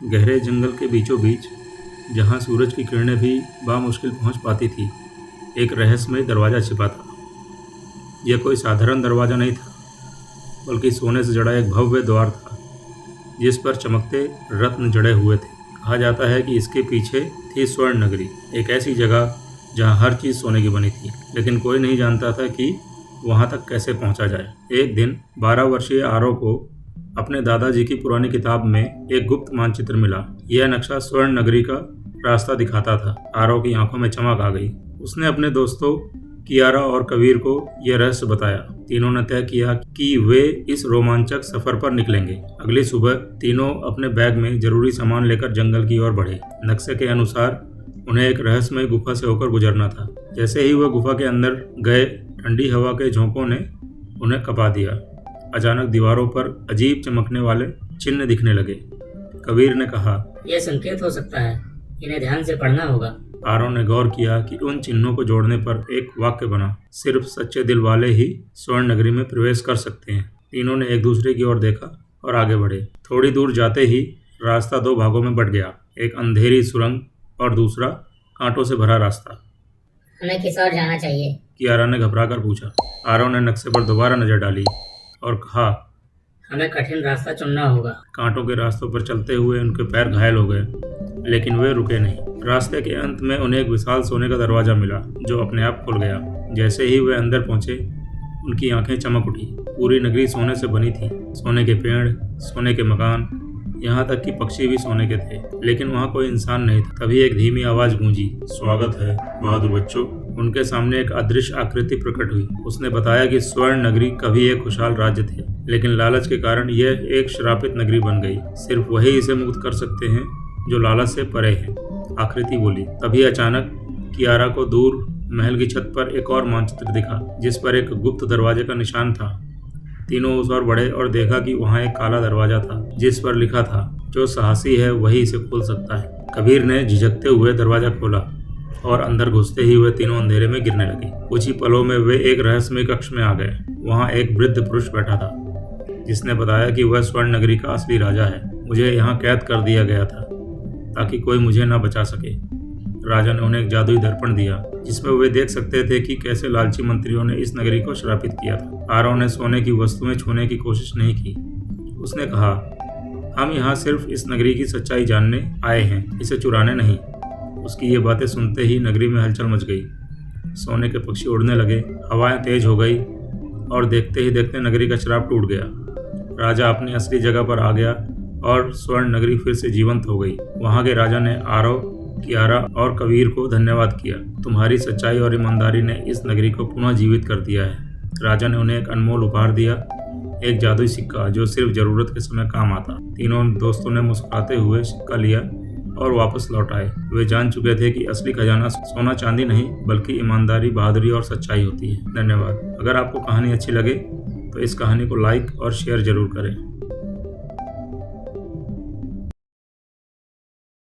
गहरे जंगल के बीचों बीच, जहाँ सूरज की किरणें भी बामुश्किल पहुँच पाती थी, एक रहस्यमय दरवाज़ा छिपा था। यह कोई साधारण दरवाज़ा नहीं था, बल्कि सोने से जड़ा एक भव्य द्वार था, जिस पर चमकते रत्न जड़े हुए थे। कहा जाता है कि इसके पीछे थी स्वर्ण नगरी, एक ऐसी जगह जहाँ हर चीज़ सोने की बनी थी, लेकिन कोई नहीं जानता था कि वहाँ तक कैसे पहुँचा जाए। एक दिन 12 वर्षीय आरव को अपने दादाजी की पुरानी किताब में एक गुप्त मानचित्र मिला। यह नक्शा स्वर्ण नगरी का रास्ता दिखाता था। आरव की आंखों में चमक आ गई। उसने अपने दोस्तों कियारा और कबीर को यह रहस्य बताया। तीनों ने तय किया कि वे इस रोमांचक सफर पर निकलेंगे। अगली सुबह तीनों अपने बैग में जरूरी सामान लेकर जंगल की ओर बढ़े। नक्शे के अनुसार उन्हें एक रहस्यमय गुफा से होकर गुजरना था। जैसे ही वह गुफा के अंदर गए, ठंडी हवा के झोंकों ने उन्हें कपा दिया। अचानक दीवारों पर अजीब चमकने वाले चिन्ह दिखने लगे। कबीर ने कहा, यह संकेत हो सकता है, इन्हें ध्यान से पढ़ना होगा। आरव ने गौर किया कि उन चिन्हों को जोड़ने पर एक वाक्य बना, सिर्फ सच्चे दिल वाले ही स्वर्ण नगरी में प्रवेश कर सकते हैं। तीनों ने एक दूसरे की ओर देखा और आगे बढ़े। थोड़ी दूर जाते ही रास्ता दो भागों में बंट गया, एक अंधेरी सुरंग और दूसरा कांटों से भरा रास्ता। हमें किस ओर जाना चाहिए? कियारा ने घबराकर पूछा। आरव ने नक्शे पर दोबारा नजर डाली और कहा, हमें कठिन रास्ता चुनना होगा। कांटों के रास्तों पर चलते हुए उनके पैर घायल हो गए, लेकिन वे रुके नहीं। रास्ते के अंत में उन्हें एक विशाल सोने का दरवाजा मिला, जो अपने आप खुल गया। जैसे ही वे अंदर पहुंचे, उनकी आंखें चमक उठी। पूरी नगरी सोने से बनी थी। सोने के पेड़, सोने के मकान, यहाँ तक कि पक्षी भी सोने के थे, लेकिन वहाँ कोई इंसान नहीं था। तभी एक धीमी आवाज गूंजी, स्वागत है बहादुर बच्चों। उनके सामने एक अदृश्य आकृति प्रकट हुई। उसने बताया कि स्वर्ण नगरी कभी एक खुशहाल राज्य थे, लेकिन लालच के कारण यह एक श्रापित नगरी बन गई। सिर्फ वही इसे मुक्त कर सकते हैं जो लालच से परे हैं, आकृति बोली। तभी अचानक कियारा को दूर महल की छत पर एक और मानचित्र दिखा, जिस पर एक गुप्त दरवाजे का निशान था। तीनों उस ओर बढ़े और देखा कि वहाँ एक काला दरवाजा था, जिस पर लिखा था, जो साहसी है वही इसे खोल सकता है। कबीर ने झिझकते हुए दरवाजा खोला और अंदर घुसते ही वे तीनों अंधेरे में गिरने लगे। कुछ ही पलों में वे एक रहस्यमय कक्ष में आ गए। वहाँ एक वृद्ध पुरुष बैठा था, जिसने बताया कि वह स्वर्ण नगरी का असली राजा है। मुझे यहाँ कैद कर दिया गया था ताकि कोई मुझे न बचा सके। राजा ने उन्हें एक जादुई दर्पण दिया, जिसमें वे देख सकते थे कि कैसे लालची मंत्रियों ने इस नगरी को श्रापित किया था। आरव ने सोने की वस्तुएं छूने की कोशिश नहीं की। उसने कहा, हम यहाँ सिर्फ इस नगरी की सच्चाई जानने आए हैं, इसे चुराने नहीं। उसकी ये बातें सुनते ही नगरी में हलचल मच गई। सोने के पक्षी उड़ने लगे, हवाएं तेज हो गई और देखते ही देखते नगरी का श्राप टूट गया। राजा अपनी असली जगह पर आ गया और स्वर्ण नगरी फिर से जीवंत हो गई। वहाँ के राजा ने आरव, कियारा और कबीर को धन्यवाद किया। तुम्हारी सच्चाई और ईमानदारी ने इस नगरी को पुनः जीवित कर दिया है। राजा ने उन्हें एक अनमोल उपहार दिया, एक जादुई सिक्का जो सिर्फ जरूरत के समय काम आता। तीनों दोस्तों ने मुस्कुराते हुए सिक्का लिया और वापस लौट आए। वे जान चुके थे कि असली खजाना सोना चांदी नहीं, बल्कि ईमानदारी, बहादुरी और सच्चाई होती है। धन्यवाद। अगर आपको कहानी अच्छी लगे तो इस कहानी को लाइक और शेयर जरूर करें।